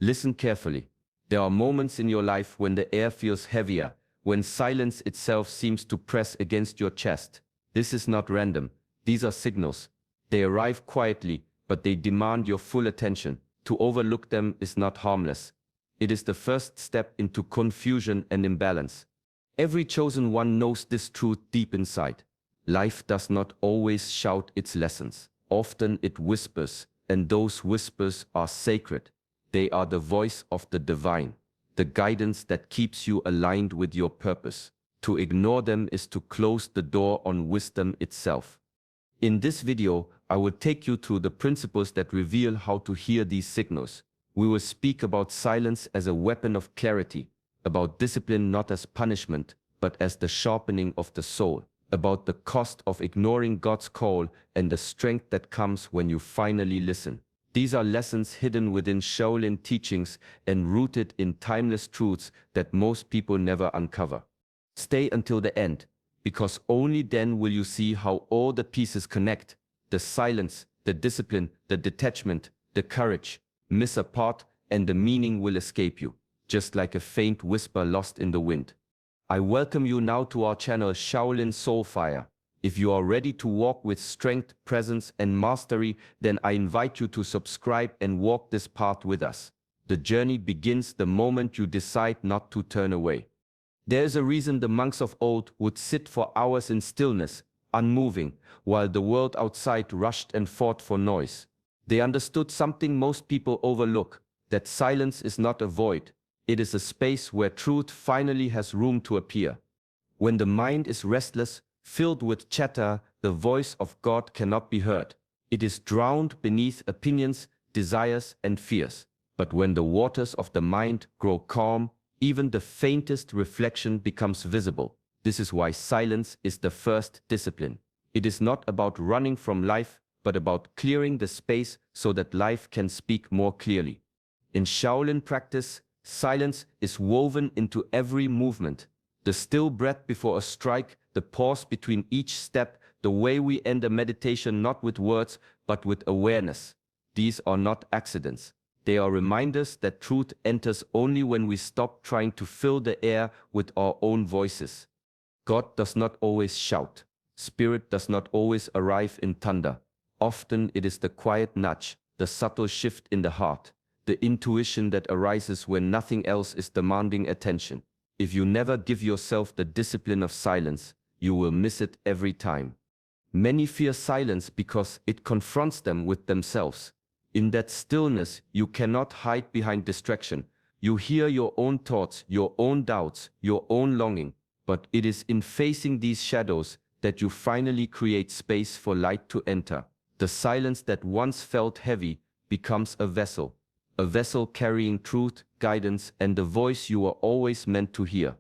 Listen carefully. There are moments in your life when the air feels heavier, when silence itself seems to press against your chest. This is not random. These are signals. They arrive quietly, but they demand your full attention. To overlook them is not harmless. It is the first step into confusion and imbalance. Every chosen one knows this truth deep inside. Life does not always shout its lessons. Often it whispers, and those whispers are sacred. They are the voice of the divine, the guidance that keeps you aligned with your purpose. To ignore them is to close the door on wisdom itself. In this video, I will take you through the principles that reveal how to hear these signals. We will speak about silence as a weapon of clarity, about discipline not as punishment, but as the sharpening of the soul, about the cost of ignoring God's call and the strength that comes when you finally listen. These are lessons hidden within Shaolin teachings and rooted in timeless truths that most people never uncover. Stay until the end, because only then will you see how all the pieces connect. The silence, the discipline, the detachment, the courage, miss a part and the meaning will escape you, just like a faint whisper lost in the wind. I welcome you now to our channel Shaolin Soulfire. If you are ready to walk with strength, presence, and mastery, then I invite you to subscribe and walk this path with us. The journey begins the moment you decide not to turn away. There is a reason the monks of old would sit for hours in stillness, unmoving, while the world outside rushed and fought for noise. They understood something most people overlook, that silence is not a void. It is a space where truth finally has room to appear. When the mind is restless, filled with chatter, the voice of God cannot be heard. It is drowned beneath opinions, desires, and fears. But when the waters of the mind grow calm, even the faintest reflection becomes visible. This is why silence is the first discipline. It is not about running from life, but about clearing the space so that life can speak more clearly. In Shaolin practice, silence is woven into every movement. The still breath before a strike, the pause between each step, the way we end a meditation not with words, but with awareness. These are not accidents. They are reminders that truth enters only when we stop trying to fill the air with our own voices. God does not always shout. Spirit does not always arrive in thunder. Often it is the quiet nudge, the subtle shift in the heart, the intuition that arises when nothing else is demanding attention. If you never give yourself the discipline of silence, you will miss it every time. Many fear silence because it confronts them with themselves. In that stillness, you cannot hide behind distraction. You hear your own thoughts, your own doubts, your own longing. But it is in facing these shadows that you finally create space for light to enter. The silence that once felt heavy becomes a vessel carrying truth, guidance, and the voice you were always meant to hear.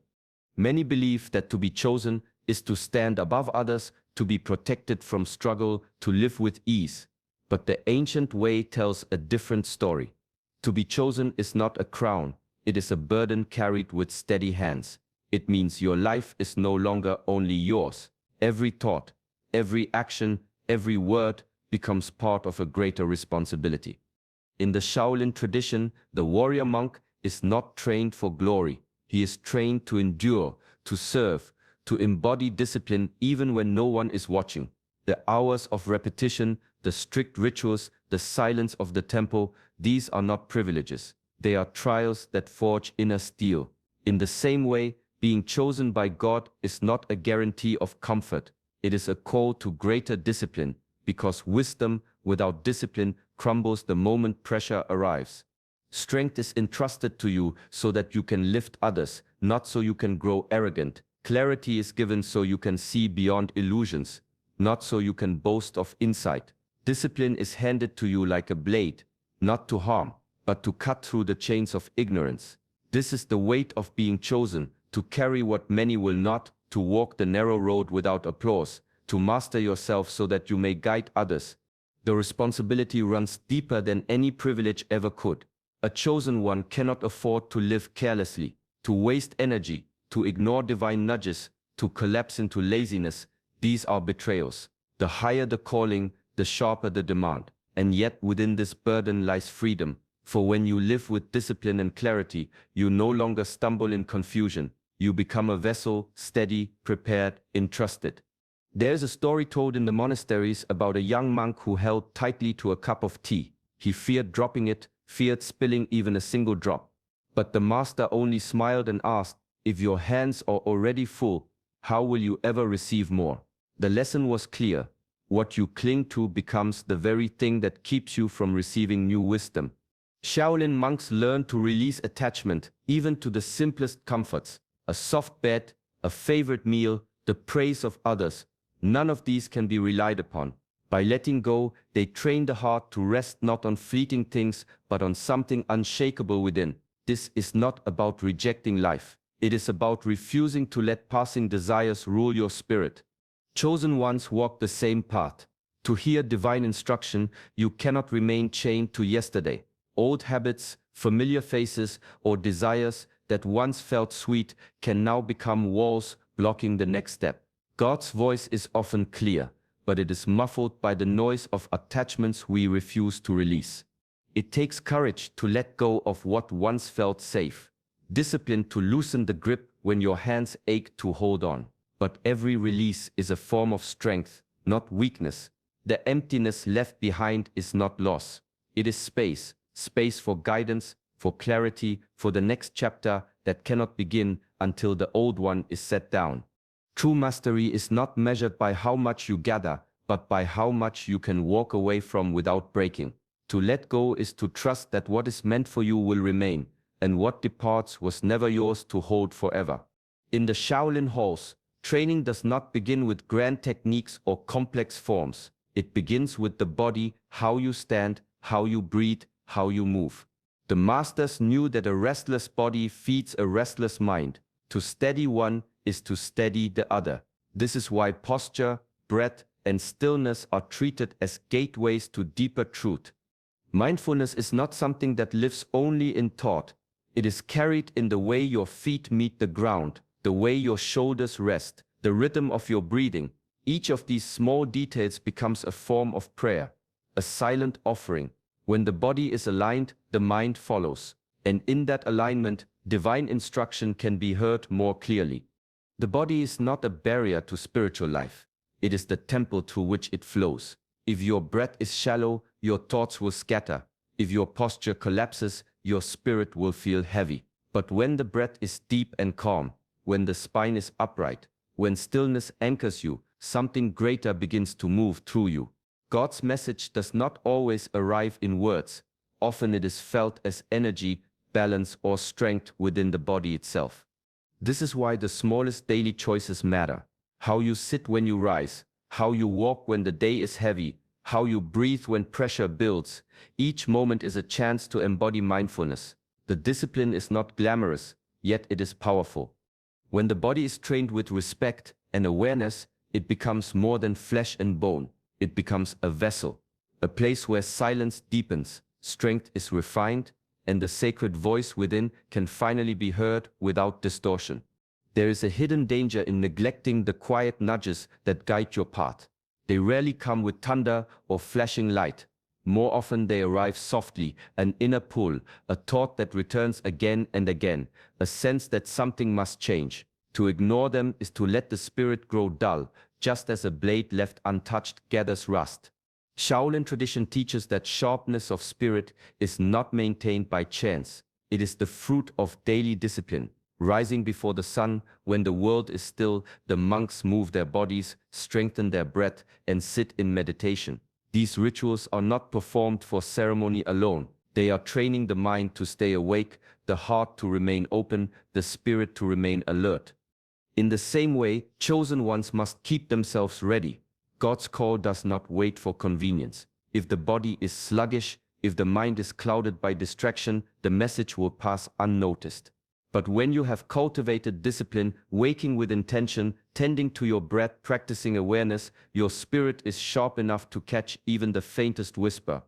Many believe that to be chosen is to stand above others, to be protected from struggle, to live with ease. But the ancient way tells a different story. To be chosen is not a crown, it is a burden carried with steady hands. It means your life is no longer only yours. Every thought, every action, every word becomes part of a greater responsibility. In the Shaolin tradition, the warrior monk is not trained for glory. He is trained to endure, to serve, to embody discipline even when no one is watching. The hours of repetition, the strict rituals, the silence of the temple, these are not privileges. They are trials that forge inner steel. In the same way, being chosen by God is not a guarantee of comfort. It is a call to greater discipline, because wisdom without discipline crumbles the moment pressure arrives. Strength is entrusted to you so that you can lift others, not so you can grow arrogant. Clarity is given so you can see beyond illusions, not so you can boast of insight. Discipline is handed to you like a blade, not to harm, but to cut through the chains of ignorance. This is the weight of being chosen, to carry what many will not, to walk the narrow road without applause, to master yourself so that you may guide others. The responsibility runs deeper than any privilege ever could. A chosen one cannot afford to live carelessly, to waste energy, to ignore divine nudges, to collapse into laziness. These are betrayals. The higher the calling, the sharper the demand. And yet within this burden lies freedom, For when you live with discipline and clarity, you no longer stumble in confusion. You become a vessel, steady, prepared, entrusted. There's a story told in the monasteries about a young monk who held tightly to a cup of tea. He feared dropping it, feared spilling even a single drop. But the master only smiled and asked, "If your hands are already full, how will you ever receive more?" The lesson was clear. What you cling to becomes the very thing that keeps you from receiving new wisdom. Shaolin monks learn to release attachment, even to the simplest comforts. A soft bed, a favorite meal, the praise of others. None of these can be relied upon. By letting go, they train the heart to rest not on fleeting things, but on something unshakable within. This is not about rejecting life. It is about refusing to let passing desires rule your spirit. Chosen ones walk the same path. To hear divine instruction, you cannot remain chained to yesterday. Old habits, familiar faces, or desires that once felt sweet can now become walls blocking the next step. God's voice is often clear, but it is muffled by the noise of attachments we refuse to release. It takes courage to let go of what once felt safe, discipline to loosen the grip when your hands ache to hold on. But every release is a form of strength, not weakness. The emptiness left behind is not loss. It is space, space for guidance, for clarity, for the next chapter that cannot begin until the old one is set down. True mastery is not measured by how much you gather, but by how much you can walk away from without breaking. To let go is to trust that what is meant for you will remain, and what departs was never yours to hold forever. In the Shaolin halls, training does not begin with grand techniques or complex forms. It begins with the body, how you stand, how you breathe, how you move. The masters knew that a restless body feeds a restless mind. To steady one is to steady the other. This is why posture, breath, and stillness are treated as gateways to deeper truth. Mindfulness is not something that lives only in thought. It is carried in the way your feet meet the ground, the way your shoulders rest, the rhythm of your breathing. Each of these small details becomes a form of prayer, a silent offering. When the body is aligned, the mind follows. And in that alignment, divine instruction can be heard more clearly. The body is not a barrier to spiritual life. It is the temple through which it flows. If your breath is shallow, your thoughts will scatter. If your posture collapses, your spirit will feel heavy. But when the breath is deep and calm, when the spine is upright, when stillness anchors you, something greater begins to move through you. God's message does not always arrive in words. Often it is felt as energy, balance, or strength within the body itself. This is why the smallest daily choices matter. How you sit when you rise, how you walk when the day is heavy, how you breathe when pressure builds. Each moment is a chance to embody mindfulness. The discipline is not glamorous, yet it is powerful. When the body is trained with respect and awareness, it becomes more than flesh and bone. It becomes a vessel, a place where silence deepens, strength is refined, and the sacred voice within can finally be heard without distortion. There is a hidden danger in neglecting the quiet nudges that guide your path. They rarely come with thunder or flashing light. More often they arrive softly, an inner pull, a thought that returns again and again, a sense that something must change. To ignore them is to let the spirit grow dull, just as a blade left untouched gathers rust. Shaolin tradition teaches that sharpness of spirit is not maintained by chance. It is the fruit of daily discipline. Rising before the sun, when the world is still, the monks move their bodies, strengthen their breath, and sit in meditation. These rituals are not performed for ceremony alone. They are training the mind to stay awake, the heart to remain open, the spirit to remain alert. In the same way, chosen ones must keep themselves ready. God's call does not wait for convenience. If the body is sluggish, if the mind is clouded by distraction, the message will pass unnoticed. But when you have cultivated discipline, waking with intention, tending to your breath, practicing awareness, your spirit is sharp enough to catch even the faintest whisper.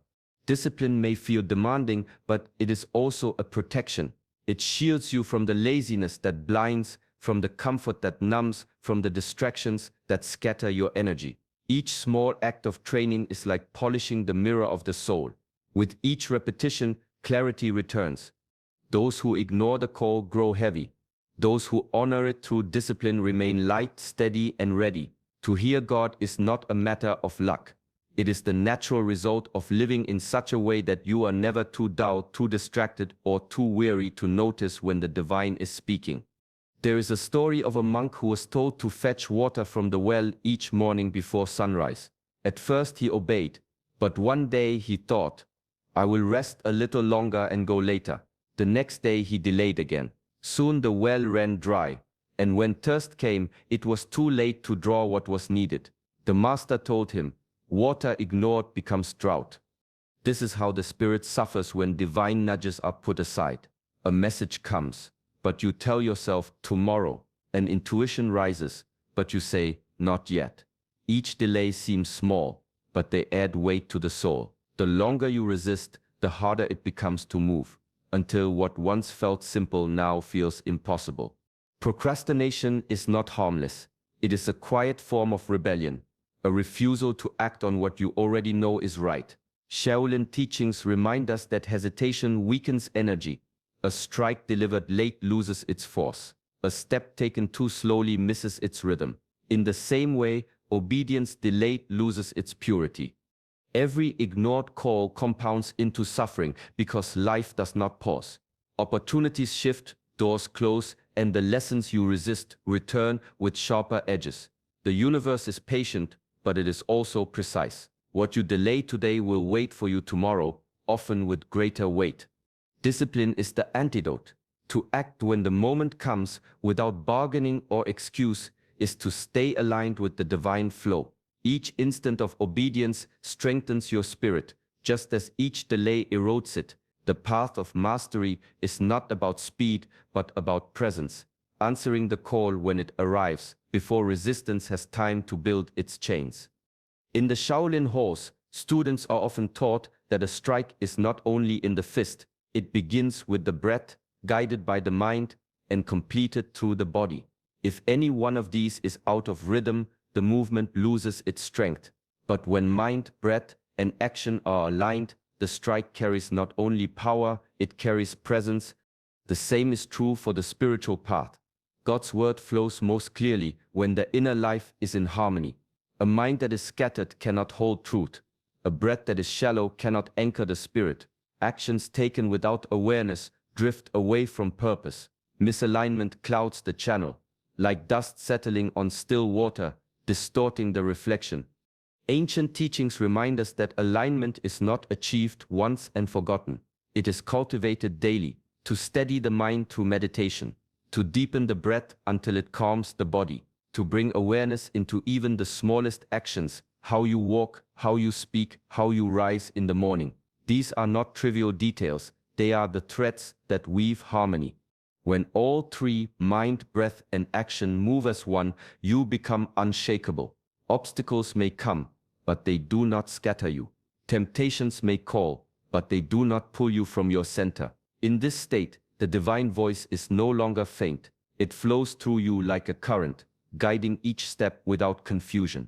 Discipline may feel demanding, but it is also a protection. It shields you from the laziness that blinds, from the comfort that numbs, from the distractions that scatter your energy. Each small act of training is like polishing the mirror of the soul. With each repetition, clarity returns. Those who ignore the call grow heavy. Those who honor it through discipline remain light, steady, and ready. To hear God is not a matter of luck. It is the natural result of living in such a way that you are never too dull, too distracted, or too weary to notice when the divine is speaking. There is a story of a monk who was told to fetch water from the well each morning before sunrise. At first he obeyed, but one day he thought, "I will rest a little longer and go later." The next day he delayed again. Soon the well ran dry, and when thirst came, it was too late to draw what was needed. The master told him, "Water ignored becomes drought." This is how the spirit suffers when divine nudges are put aside. A message comes, but you tell yourself tomorrow. An intuition rises, but you say not yet. Each delay seems small, but they add weight to the soul. The longer you resist, the harder it becomes to move, until what once felt simple now feels impossible. Procrastination is not harmless. It is a quiet form of rebellion, a refusal to act on what you already know is right. Shaolin teachings remind us that hesitation weakens energy. A strike delivered late loses its force. A step taken too slowly misses its rhythm. In the same way, obedience delayed loses its purity. Every ignored call compounds into suffering because life does not pause. Opportunities shift, doors close, and the lessons you resist return with sharper edges. The universe is patient, but it is also precise. What you delay today will wait for you tomorrow, often with greater weight. Discipline is the antidote. To act when the moment comes without bargaining or excuse is to stay aligned with the divine flow. Each instant of obedience strengthens your spirit, just as each delay erodes it. The path of mastery is not about speed, but about presence, answering the call when it arrives, before resistance has time to build its chains. In the Shaolin halls, students are often taught that a strike is not only in the fist, it begins with the breath, guided by the mind, and completed through the body. If any one of these is out of rhythm, the movement loses its strength. But when mind, breath, and action are aligned, the strike carries not only power, it carries presence. The same is true for the spiritual path. God's word flows most clearly when the inner life is in harmony. A mind that is scattered cannot hold truth. A breath that is shallow cannot anchor the spirit. Actions taken without awareness drift away from purpose. Misalignment clouds the channel, like dust settling on still water, distorting the reflection. Ancient teachings remind us that alignment is not achieved once and forgotten. It is cultivated daily, to steady the mind through meditation, to deepen the breath until it calms the body, to bring awareness into even the smallest actions, how you walk, how you speak, how you rise in the morning. These are not trivial details, they are the threads that weave harmony. When all three, mind, breath, and action, move as one, you become unshakable. Obstacles may come, but they do not scatter you. Temptations may call, but they do not pull you from your center. In this state, the divine voice is no longer faint. It flows through you like a current, guiding each step without confusion.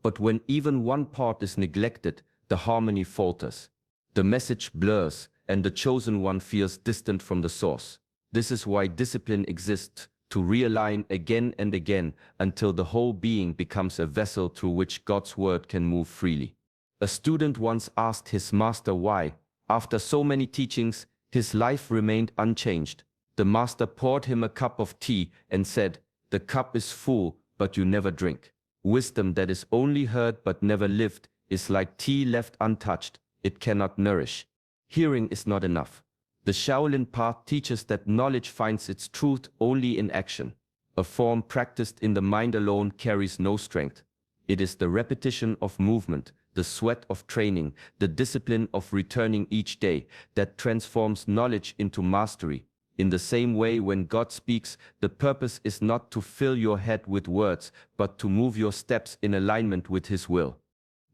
But when even one part is neglected, the harmony falters. The message blurs, and the chosen one feels distant from the source. This is why discipline exists, to realign again and again until the whole being becomes a vessel through which God's word can move freely. A student once asked his master why, after so many teachings, his life remained unchanged. The master poured him a cup of tea and said, "The cup is full, but you never drink." Wisdom that is only heard but never lived is like tea left untouched, it cannot nourish. Hearing is not enough. The Shaolin path teaches that knowledge finds its truth only in action. A form practiced in the mind alone carries no strength. It is the repetition of movement, the sweat of training, the discipline of returning each day that transforms knowledge into mastery. In the same way, when God speaks, the purpose is not to fill your head with words, but to move your steps in alignment with His will.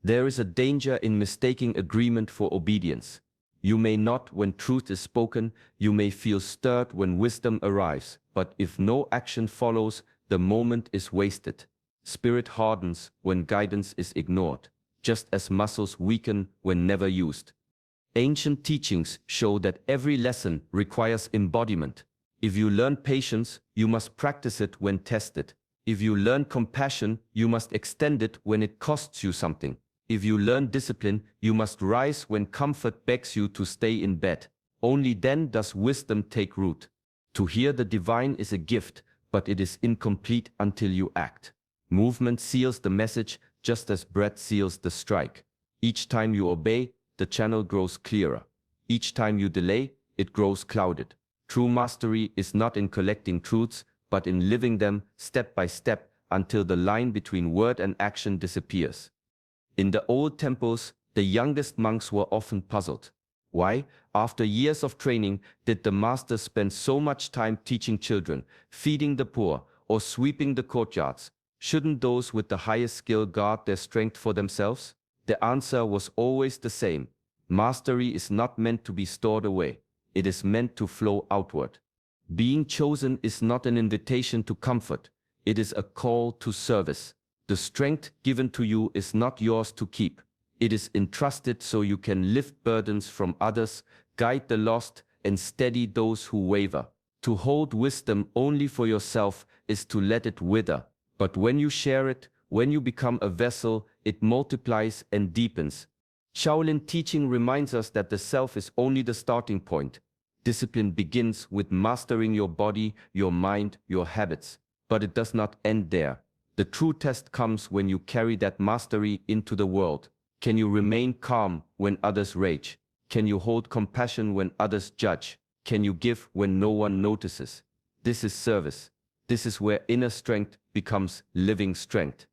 There is a danger in mistaking agreement for obedience. You may nod when truth is spoken, you may feel stirred when wisdom arrives, but if no action follows, the moment is wasted. Spirit hardens when guidance is ignored, just as muscles weaken when never used. Ancient teachings show that every lesson requires embodiment. If you learn patience, you must practice it when tested. If you learn compassion, you must extend it when it costs you something. If you learn discipline, you must rise when comfort begs you to stay in bed. Only then does wisdom take root. To hear the divine is a gift, but it is incomplete until you act. Movement seals the message, just as breath seals the strike. Each time you obey, the channel grows clearer. Each time you delay, it grows clouded. True mastery is not in collecting truths, but in living them step by step until the line between word and action disappears. In the old temples, the youngest monks were often puzzled. Why, after years of training, did the masters spend so much time teaching children, feeding the poor, or sweeping the courtyards? Shouldn't those with the highest skill guard their strength for themselves? The answer was always the same. Mastery is not meant to be stored away. It is meant to flow outward. Being chosen is not an invitation to comfort. It is a call to service. The strength given to you is not yours to keep. It is entrusted so you can lift burdens from others, guide the lost, and steady those who waver. To hold wisdom only for yourself is to let it wither. But when you share it, when you become a vessel, it multiplies and deepens. Shaolin teaching reminds us that the self is only the starting point. Discipline begins with mastering your body, your mind, your habits. But it does not end there. The true test comes when you carry that mastery into the world. Can you remain calm when others rage? Can you hold compassion when others judge? Can you give when no one notices? This is service. This is where inner strength becomes living strength.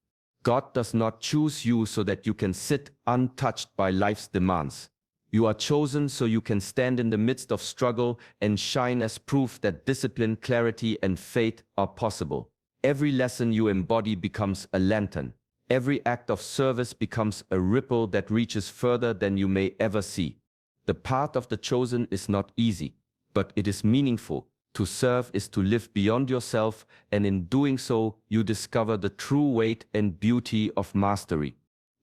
God does not choose you so that you can sit untouched by life's demands. You are chosen so you can stand in the midst of struggle and shine as proof that discipline, clarity, and faith are possible. Every lesson you embody becomes a lantern. Every act of service becomes a ripple that reaches further than you may ever see. The path of the chosen is not easy, but it is meaningful. To serve is to live beyond yourself, and in doing so, you discover the true weight and beauty of mastery.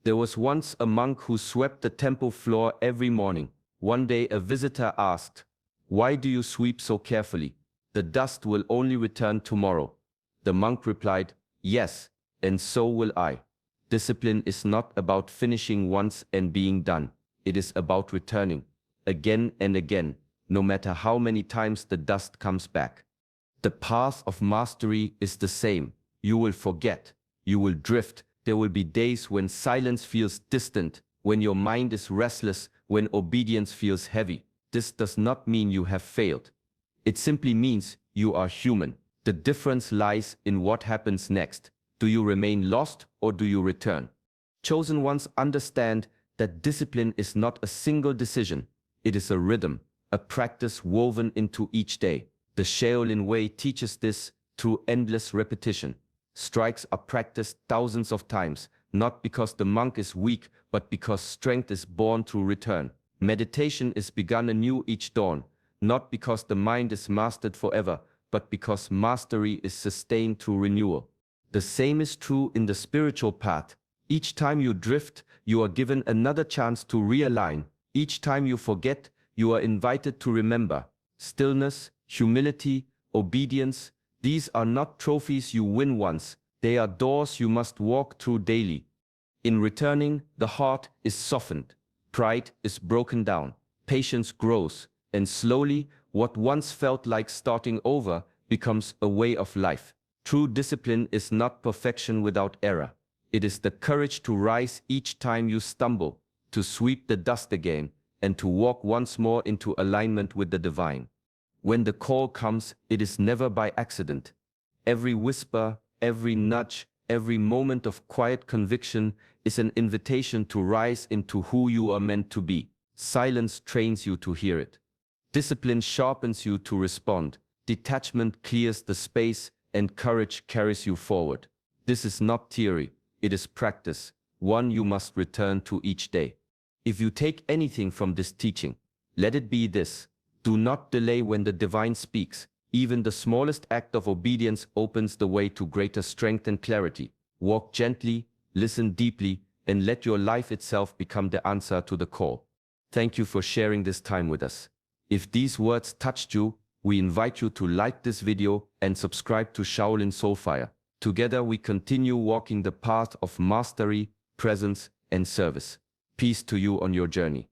There was once a monk who swept the temple floor every morning. One day a visitor asked, "Why do you sweep so carefully? The dust will only return tomorrow." The monk replied, "Yes, and so will I." Discipline is not about finishing once and being done. It is about returning, again and again, no matter how many times the dust comes back. The path of mastery is the same. You will forget, you will drift. There will be days when silence feels distant, when your mind is restless, when obedience feels heavy. This does not mean you have failed. It simply means you are human. The difference lies in what happens next. Do you remain lost or do you return? Chosen ones understand that discipline is not a single decision. It is a rhythm, a practice woven into each day. The Shaolin way teaches this through endless repetition. Strikes are practiced thousands of times, not because the monk is weak, but because strength is born through return. Meditation is begun anew each dawn, not because the mind is mastered forever, but because mastery is sustained through renewal. The same is true in the spiritual path. Each time you drift, you are given another chance to realign. Each time you forget, you are invited to remember. Stillness, humility, obedience, these are not trophies you win once. They are doors you must walk through daily. In returning, the heart is softened. Pride is broken down. Patience grows. And slowly, what once felt like starting over becomes a way of life. True discipline is not perfection without error. It is the courage to rise each time you stumble, to sweep the dust again, and to walk once more into alignment with the divine. When the call comes, it is never by accident. Every whisper, every nudge, every moment of quiet conviction is an invitation to rise into who you are meant to be. Silence trains you to hear it. Discipline sharpens you to respond. Detachment clears the space, and courage carries you forward. This is not theory, it is practice, one you must return to each day. If you take anything from this teaching, let it be this: do not delay when the divine speaks. Even the smallest act of obedience opens the way to greater strength and clarity. Walk gently, listen deeply, and let your life itself become the answer to the call. Thank you for sharing this time with us. If these words touched you, we invite you to like this video and subscribe to Shaolin Soulfire. Together we continue walking the path of mastery, presence, and service. Peace to you on your journey.